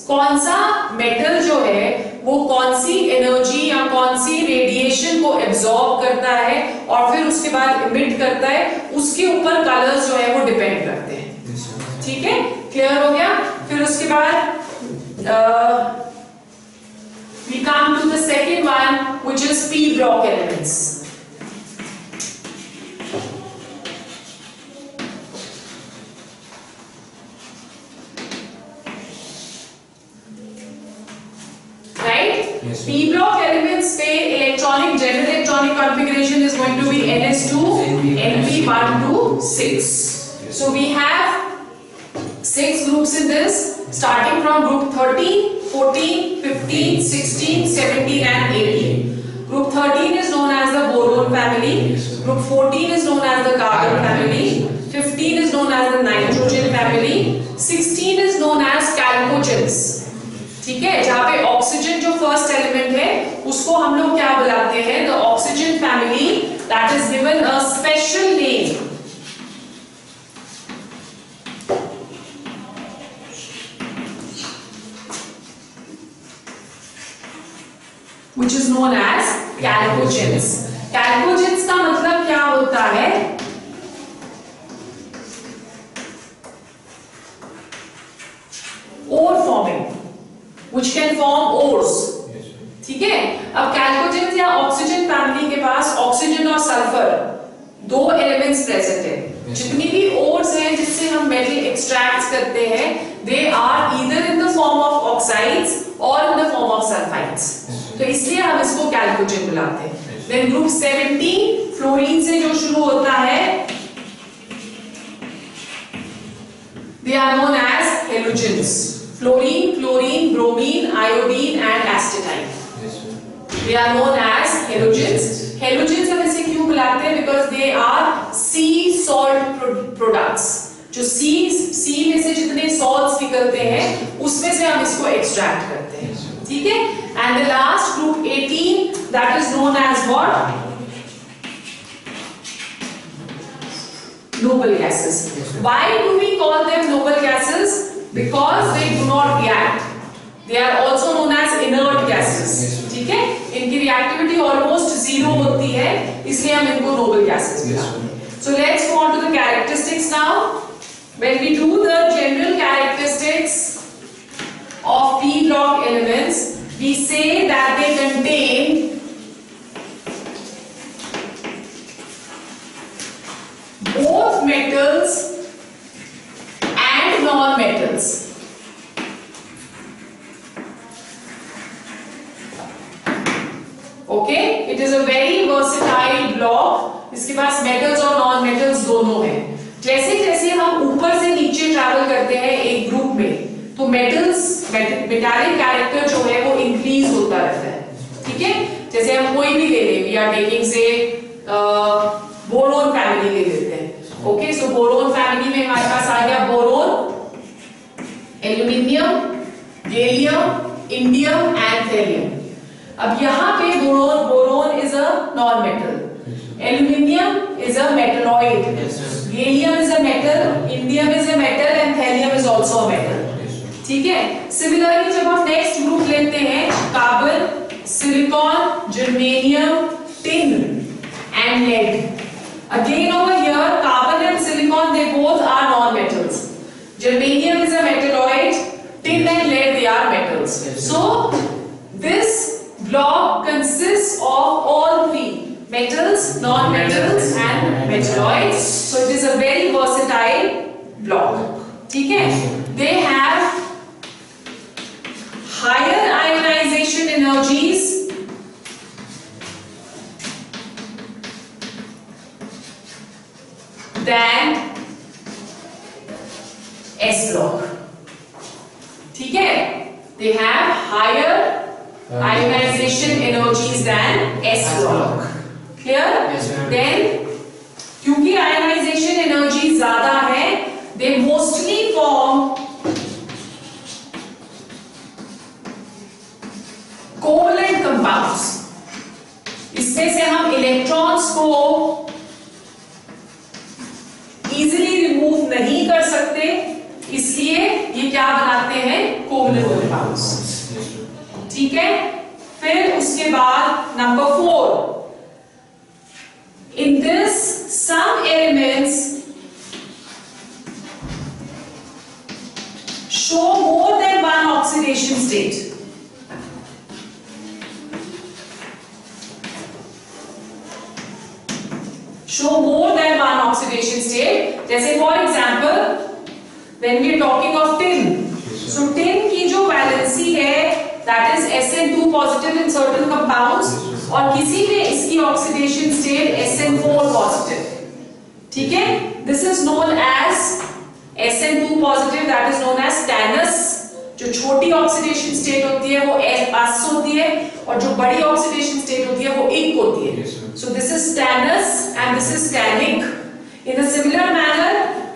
कौन सा मेटल जो है वो कौन सी एनर्जी या कौन सी रेडिएशन को एब्जॉर्ब करता है और फिर उसके बाद इमिट करता है, उसके ऊपर कलर्स जो है वो डिपेंड करते हैं. ठीक है, क्लियर हो गया? फिर उसके बाद we come to the second one, which is p block elements. Right? Yes, p block elements पे general electronic configuration is going to be ns2 np1 to 6. So we have 6 groups in this, starting from group 13, 14, 15, 16, 17 and 18. Group 13 is known as the boron family. Group 14 is known as the carbon family. 15 is known as the nitrogen family, 16 is known as chalcogens. ठीक है, जहाँ पे oxygen जो first element है उसको हम लोग क्या बुलाते हैं? The oxygen family, that is given a special name, which is known as chalcogens. Chalcogens का मतलब क्या होता है? Ore forming, which can form ores. ठीक है, अब chalcogens या ऑक्सीजन फैमिली के पास ऑक्सीजन और सल्फर दो एलिमेंट्स प्रेजेंट है। जितनी भी ओर्स हैं जिससे हम मेटल एक्सट्रैक्ट करते हैं, they are either in the form of oxides और in the form of sulphides, तो इसलिए हम इसको chalcogen बुलाते हैं। देन ग्रुप 17 फ्लोरीन से जो शुरू होता है, they are known as halogens. Fluorine, chlorine, bromine, iodine and astatine. They are known as halogens. Halogens हम इसे क्यों बुलाते हैं? Because they are sea salt products. जो sea में से जितने salts निकलते हैं उसमें से हम इसको extract करते हैं, ठीक है? And the last group 18, that is known as what? Noble gases. Why do we call them noble gases? Because they do not react. They are also known as inert gases. ठीक है? इनकी reactivity almost zero होती है, इसलिए हम इनको noble gases बुलाते हैं. So let's go on to the characteristics now. When we do the general characteristics of p block elements, we say that they contain both metals and non-metals. Okay, it is a very versatile block. इसके पास metals और non-metals दोनों हैं. जैसे जैसे हम ऊपर से नीचे ट्रैवल करते हैं एक ग्रुप में, तो metals, metallic character जो है वो increase होता रहता है, ठीक है? जैसे हम कोई भी ले लें, we are taking say boron family ले लेते हैं. ओके, सो बोरोन फैमिली में हमारे पास आ गया boron, aluminium, gallium, indium and thallium. अब यहाँ पे boron is a non metal, aluminium is a metalloid, gallium is a metal, indium is a metal and thallium is also a metal, ठीक है? सिमिलरली जब हम नेक्स्ट ग्रुप लेते हैं, carbon, silicon, germanium, tin and lead. Again over here, carbon and silicon, they both are non-metals. Germanium is a metalloid, tin and lead, they are metals. So this block consists of all three: metals, non-metals and metalloids. So it is a very versatile block. ठीक है? They have higher ionization energies than S block. ठीक है? They have higher ionization energies than S block. Clear? Yes, ma'am. Then क्योंकि ionization energy ज्यादा है, they mostly form covalent compounds. इसमें से हम इलेक्ट्रॉन्स को इजीली रिमूव नहीं कर सकते, इसलिए ये क्या बनाते हैं? कोवलेंट कंपाउंड्स, ठीक है? फिर उसके बाद number 4, in this some elements show more than one oxidation state. Show more than one oxidation state. जैसे for example, when we are talking of tin, so tin की जो valency है, that is SN2 positive in certain compounds, और किसी में इसकी oxidation state SN4 positive. ठीक है? This is known as SN2 positive, that is known as stannous. जो छोटी ऑक्सीडेशन स्टेट होती है वो S होती है, और जो बड़ी ऑक्सीडेशन स्टेट होती है वो इंक होती है. So this is stannous and this is stannic. In a similar manner,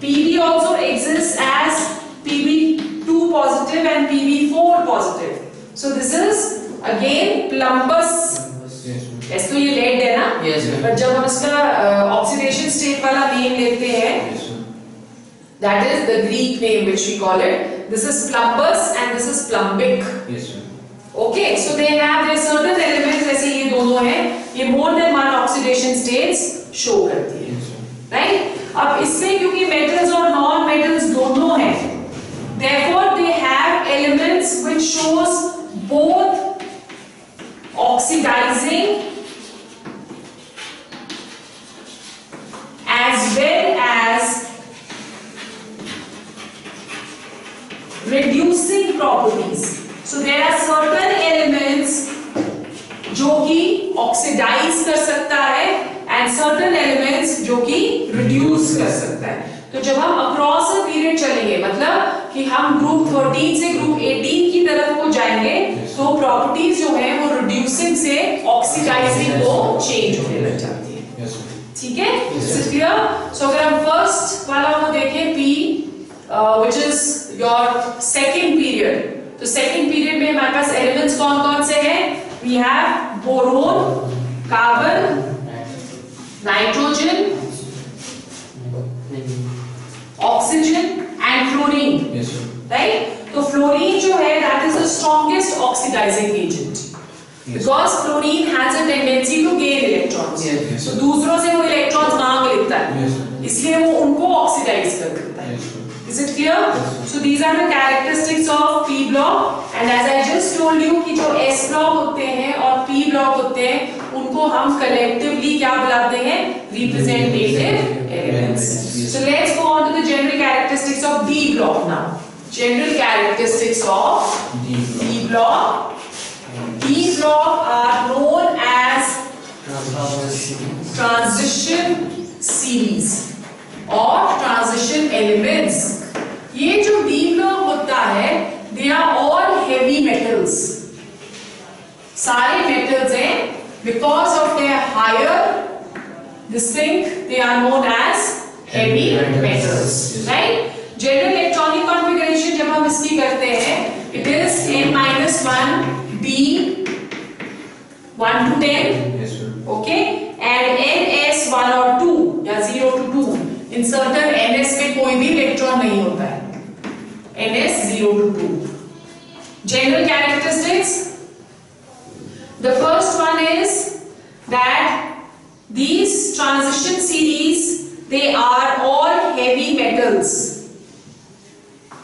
Pb also exists as Pb2 positive and Pb4 positive. So this is again plumbous. Yes, तो ये lead है ना? Yes, ma'am. But जब हम इसका oxidation state वाला name लेते हैं, that is the Greek name which we call it. This is plumbous and this is plumbic. Yes, sir. Okay, so they have their certain elements, जैसे ये दोनों हैं, ये more than one oxidation states show करती है, Yes, sir. right? अब इसमें क्योंकि metals और non metals दोनों हैं, therefore they have elements which shows both oxidizing as well as reducing properties. So there are certain elements जो कि ऑक्सीडाइज कर सकता है and certain elements जो कि रिड्यूस कर सकता है. तो जब हम अक्रॉस अ पीरियड चलेंगे, मतलब कि हम ग्रुप 13 से ग्रुप 18 की तरफ को जाएंगे, तो प्रॉपर्टीज जो है वो रिड्यूसिंग से ऑक्सीडाइजिंग को चेंज होने लग जाती है. Yes, sir. ठीक है? Is it clear? So अगर हम फर्स्ट वाला को देखें P, which is your second period. तो second period में हमारे पास elements कौन-कौन से हैं? We have boron, carbon, nitrogen, oxygen and fluorine. Yes, sir. Right? तो fluorine जो है that is the strongest oxidizing agent. Yes. Because fluorine has a tendency to gain electrons. Yes, yes. तो दूसरों से वो electrons मांग लेता है. Yes, sir. इसलिए वो उनको ऑक्सीडाइज कर देता है. Yes, sir. Is it clear? Yes, sir. So these are the characteristics of P block, and as I just told you कि जो S block होते हैं और P block होते हैं, उनको हम collectively क्या बुलाते हैं? Representative elements. Yes. So let's go on to the general characteristics of D block now. General characteristics of D block. D block are known as transition series or transition elements. ये जो D block होता है, they are all heavy metals. सारे metals हैं, because of their higher this thing, they are known as heavy metals, right? General electronic configuration जब हम इसकी करते हैं, it is n-1 D 1 to 10. Yes, sir. Okay, and ns 1 or 2 या 0 to 2. In certain ns में कोई भी electron नहीं होता है. ns 0 to 2. General characteristics. The first one is that these transition series, they are all heavy metals.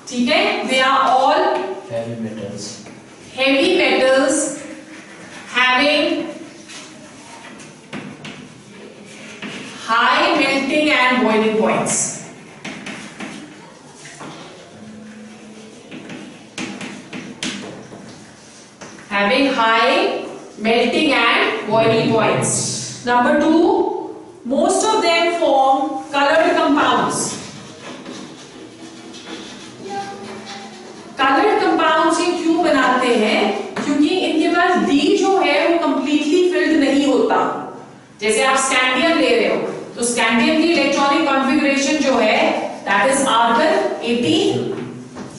ठीक है? They are all Heavy metals. heavy metals having high melting and boiling points. Having high melting and boiling points. Number 2, most of them form colored compounds. Colored compounds ये क्यों बनाते हैं? क्योंकि इनके पास D जो है वो completely filled नहीं होता. जैसे आप स्कैंडियम ले रहे हो, तो स्कैंडियम की इलेक्ट्रॉनिक कॉन्फ़िगरेशन जो है that is argon 18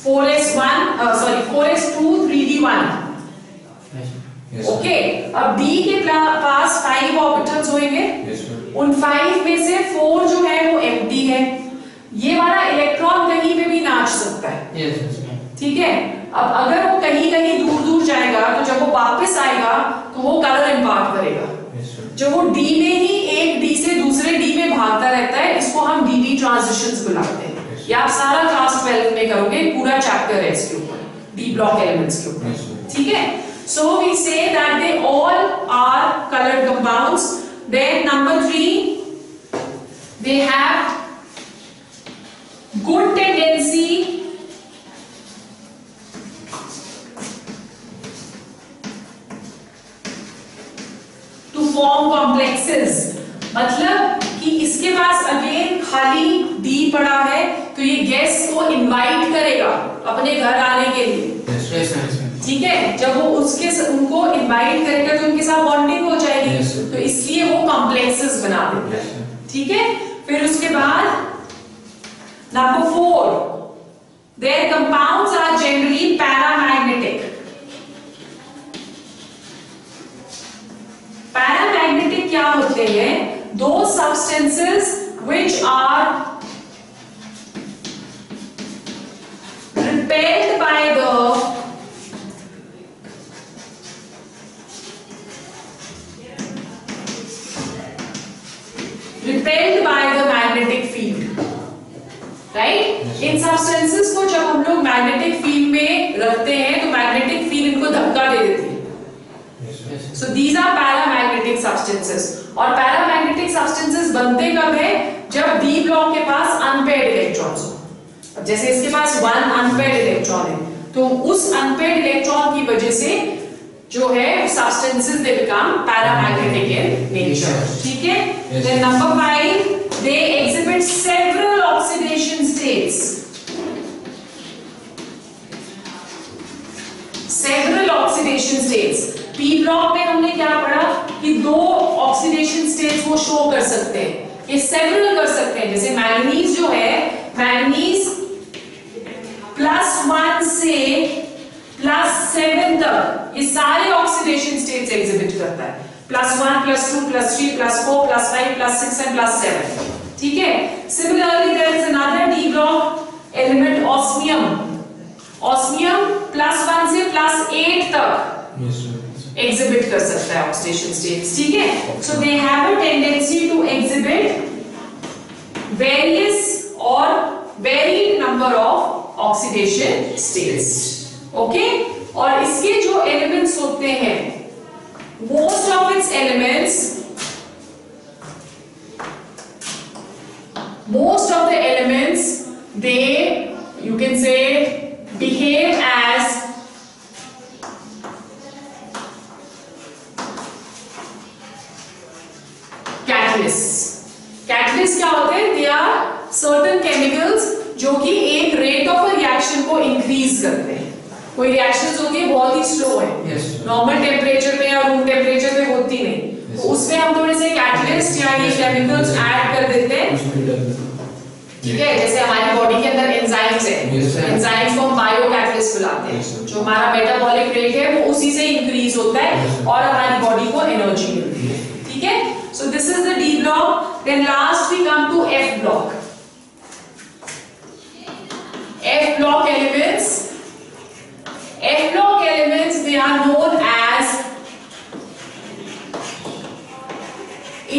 4s1 4s2 3d1. Yes, sir. Okay, अब D के पास 5 ऑर्बिटल्स होंगे. Yes, sir. उन 5 में से 4 जो है वो एम्प्टी है. ये वाला इलेक्ट्रॉन कहीं पे भी नाच सकता है. Yes, yes, ma'am. ठीक है? अब अगर वो कहीं कहीं दूर दूर जाएगा, तो जब वो वापस आएगा तो वो कलर इंपार्ट करेगा. Yes, sir. जो वो D में ही एक D से दूसरे D में भागता रहता है, इसको हम DD ट्रांजिशंस बुलाते हैं. ये आप सारा क्लास 12 में करोगे, पूरा चैप्टर है इसके ऊपर, D ब्लॉक एलिमेंट्स के ऊपर. Yes, sir. ठीक है? So we say that they all are colored compounds. Then number 3, they have good tendency to form complexes. मतलब कि इसके पास अगेन खाली D पड़ा है, तो ये गेस्ट को इनवाइट करेगा अपने घर आने के लिए. Yes, yes, yes, ma'am. ठीक है? जब वो उनको इनवाइट करेगा तो उनके साथ बॉन्डिंग हो जाएगी. Yes, sir. तो इसलिए वो कॉम्प्लेक्सेस बना देता Yes, है. sir. ठीक है? फिर उसके बाद number 4, their compounds are generally paramagnetic. Paramagnetic क्या होते हैं? Those substances which are repelled by the magnetic field, right? In substances को जब हम लोग magnetic field में रखते हैं तो magnetic field इनको धक्का दे देती है. So these are paramagnetic substances. और paramagnetic substances बनते कब है? जब d block के पास unpaired electrons हो. अब जैसे इसके पास 1 unpaired electron है, तो उस unpaired electron की वजह से जो है substances they become paramagnetic in nature. ठीक है? Then number 5, they exhibit several oxidation states. Several oxidation states. P block में हमने क्या पढ़ा कि 2 oxidation states वो show कर सकते हैं. ये several कर सकते हैं. जैसे मैंगनीज जो है, मैंगनीज +1 से +7 तक ये सारे ऑक्सीडेशन स्टेट्स एग्जिबिट करता है. +1, +2, +3, +4, +5, +6 and +7. ठीक है? Similarly, there is another D block element osmium. Osmium +1 से +8 तक एग्जिबिट कर सकता है ऑक्सीडेशन स्टेट्स. ठीक है? So they have a tendency to exhibit various or varied number of oxidation states. Okay? और इसके जो एलिमेंट्स होते हैं, most of its elements, most of the elements, they, you can say, behave as catalysts. Catalysts क्या होते हैं? They are certain chemicals जो कि एक रेट ऑफ रिएक्शन को इंक्रीज करते हैं. कोई रिएक्शंस होती है बहुत ही स्लो है, नॉर्मल टेम्परेचर पे या रूम टेम्परेचर पे होती नहीं, तो उसमें हम थोड़े से कैटलिस्ट या ये केमिकल्स ऐड कर देते हैं. ठीक है? जैसे हमारी बॉडी के अंदर एंजाइम्स है, एंजाइम्स को हम बायो कैटलिस्ट बुलाते हैं. जो हमारा मेटाबॉलिक रेट है वो उसी से इंक्रीज होता है और हमारी बॉडी को एनर्जी मिलती है. ठीक है? So this is the D block. Then last we come to F block. F block elements. F block elements, they are known as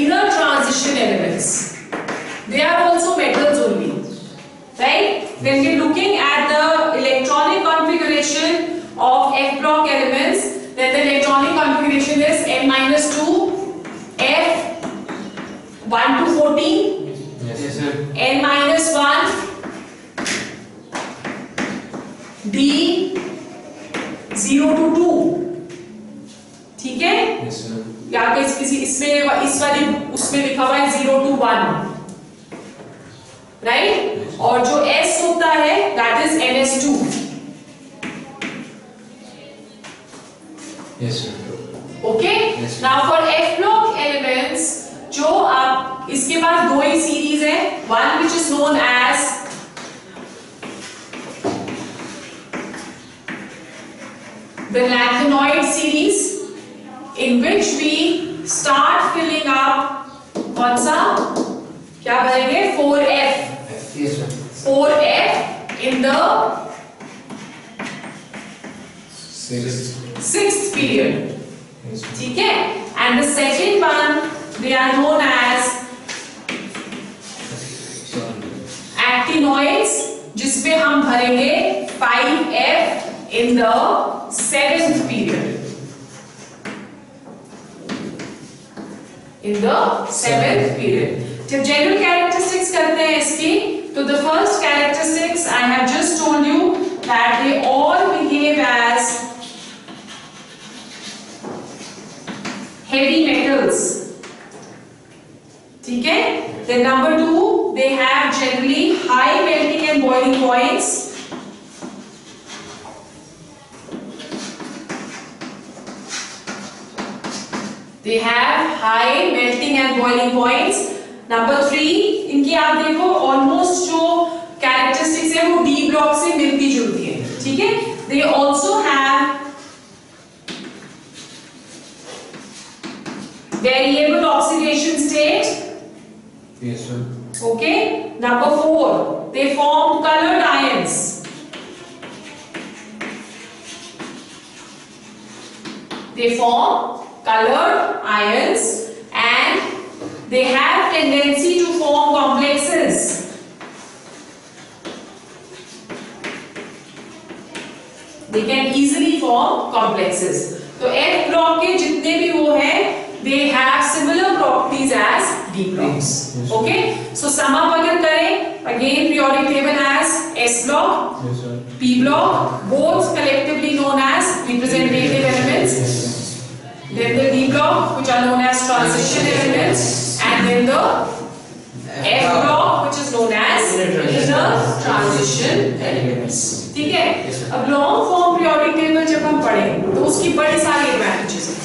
inner transition elements. They are also metals only, right? When we're looking at the electronic configuration of F block elements, then the electronic configuration is N-2, F 1 to 14, N-1, D 0 to 2. ठीक है? या किसी इसमें इस वाली उसमें लिखा हुआ है 0 to 1, राइट? और जो S होता है that is NS2. Yes sir. Okay? Yes, now for F block elements, जो आप इसके बाद 2 ही सीरीज है. One which is known as the lanthanoid series, in which we start filling up कौन सा? क्या भरेंगे? 4F. Yes sir. 4F in the 6th. 6th period. Yes sir. ठीक है? And the second one they are known as actinoids, जिसमें हम भरेंगे 5F in the 7th period. In the 7th period. जब general characteristics करते हैं इसकी, तो the first characteristics I have just told you that they all behave as heavy metals. ठीक है? Then number 2, they have generally high melting and boiling points. They have high melting and boiling points. Number 3 इनकी आप देखो almost जो characteristics है वो D block से मिलती जुलती है, ठीक है। They also have variable oxidation state. Yes, sir. Okay. Number 4, they form colored ions. They form colored ions and they have tendency to form complexes. They can easily form complexes. तो F block के जितने भी वो है they have similar properties as D blocks. Yes. Okay, so sum up अगर करें again periodic table has S block, Yes, sir. P block, both collectively known as representative elements. Yes, sir. Then the D block, which are known as transition elements, and then the F block, which is known as inner transition elements. ठीक है? अब long form periodic table जब हम पढ़ें तो उसकी बड़ी सारी advantages हैं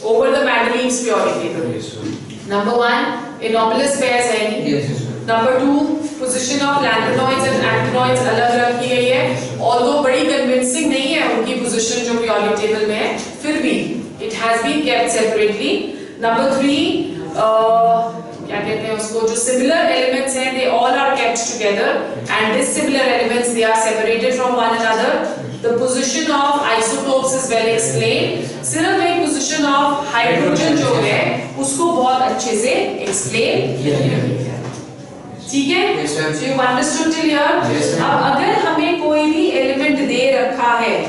over the Mendeleev's periodic table. Yes, sir. Number 1, anomalous pairs है नहीं. Yes, sir. Number 2, position of lanthanoids and actinoids अलग-अलग की गई है. Although बड़ी convincing नहीं है उनकी position जो periodic table में है, फिर भी it has been kept separately. Number 3, क्या कहते हैं उसको, जो similar elements हैं, they all are kept together, and dissimilar elements they are separated from one another. The position of isotopes is well explained. सिर्फ एक position of hydrogen जो है उसको बहुत अच्छे से explain किया गया है, ठीक है? Yes, sir. So you understood till here? Yes, sir. अब अगर हमें कोई भी element दे रखा है Yes,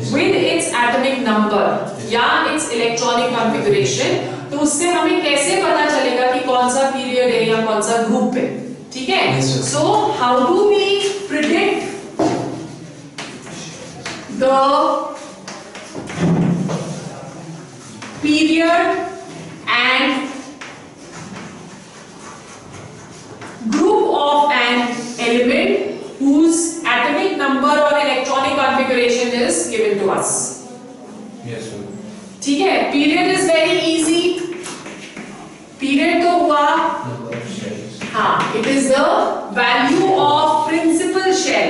sir. with its atomic number या its electronic configuration, तो उससे हमें कैसे पता चलेगा कि कौन सा पीरियड है या कौन सा ग्रुप है, ठीक है? Yes, sir. So how do we predict the period and group of an element whose atomic number or electronic configuration is given to us? Yes, sir. ठीक है, period is very easy. Period तो हुआ, Number of shells. हाँ, it is the value of principal shell.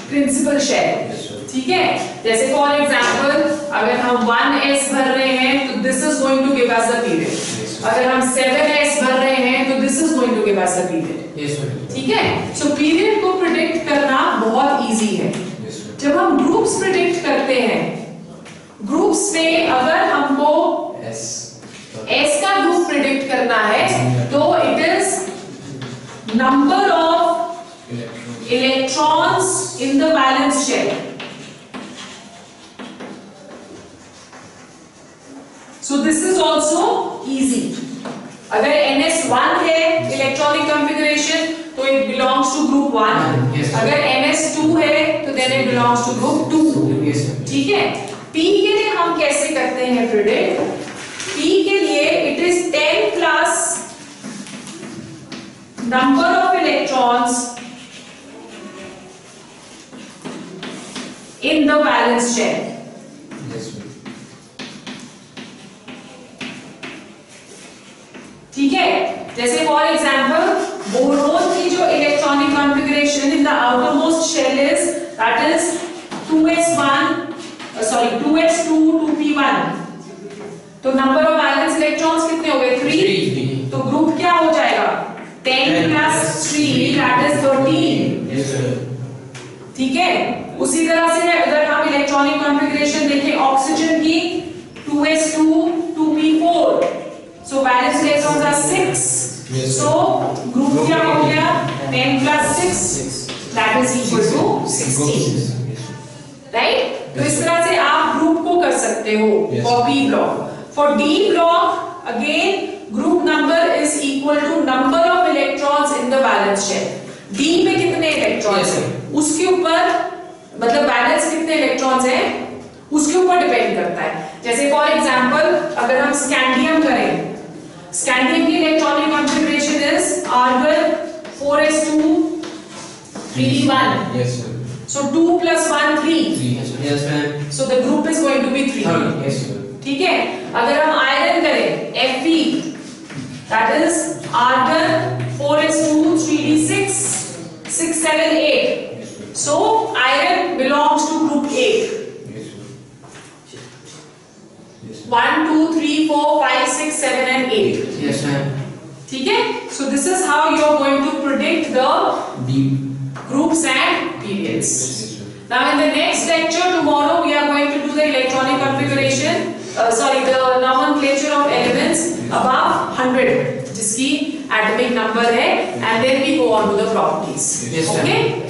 Principal shell, Yes, sir. ठीक है. जैसे for example अगर हम 1s भर रहे हैं तो this is going to give us the period. Yes, sir. अगर हम 7s भर रहे हैं तो this is going to give us the period. Yes, sir. ठीक है. सो पीरियड को प्रिडिक्ट करना बहुत इजी है. Yes, sir. जब हम ग्रुप्स प्रिडिक्ट करते हैं, ग्रुप्स में अगर हमको S. S का ग्रुप प्रिडिक्ट करना है तो it is number of Electrons. electrons in the valence shell. So this is also easy. अगर NS1 है electronic configuration तो it belongs to group 1. Yes, sir. अगर NS2 है तो then it belongs to group 2. Yes, sir. ठीक है. P के लिए हम कैसे करते हैं प्रिडिक्ट? P के लिए it is 10 plus number of electrons in the valence shell. Yes, sir. ठीक है. जैसे फॉर एग्जाम्पल बोरोन की जो electronic configuration in the outermost shell is that is 2s2 2p1. तो नंबर ऑफ वैलेंस इलेक्ट्रॉन्स कितने हो गए? 3. तो ग्रुप क्या हो जाएगा? 10 plus 3 that is 13. Yes, sir. ठीक है. उसी तरह से अगर हम इलेक्ट्रॉनिक कॉन्फ़िगरेशन देखें ऑक्सीजन की 2s2 2p4. So valence electrons are 6. Yes, So group क्या हो गया? 10 plus 6 that is equal to 16. Right? तो इस तरह से आप ग्रुप को कर सकते हो for P block. For D block again group number is equal to number of electrons in the valence shell. D में कितने इलेक्ट्रॉन्स हैं उसके ऊपर, मतलब वैलेंस कितने इलेक्ट्रॉन्स हैं उसके ऊपर डिपेंड करता है. जैसे फॉर एग्जांपल अगर हम स्कैंडियम करें, स्कैंडियम की electronic configuration is argon 4s2 3d1. Yes, sir. So 2 plus 1 3. 3. Yes, ma'am. So the group is going to be 3. Yes, ma'am. ठीक है? अगर हम आयरन करें Fe, that is argon 4s2 3d6 6 7 8. So iron belongs to group 8. 1 2 3 4 5 6 7 and 8. Yes, ma'am. ठीक है? So this is how you are going to predict the D. groups and periods. Now in the next lecture tomorrow we are going to do the electronic configuration, the nomenclature of elements above 100 जिसकी atomic number है, and then we go on to the properties. Yes, ma'am. Okay?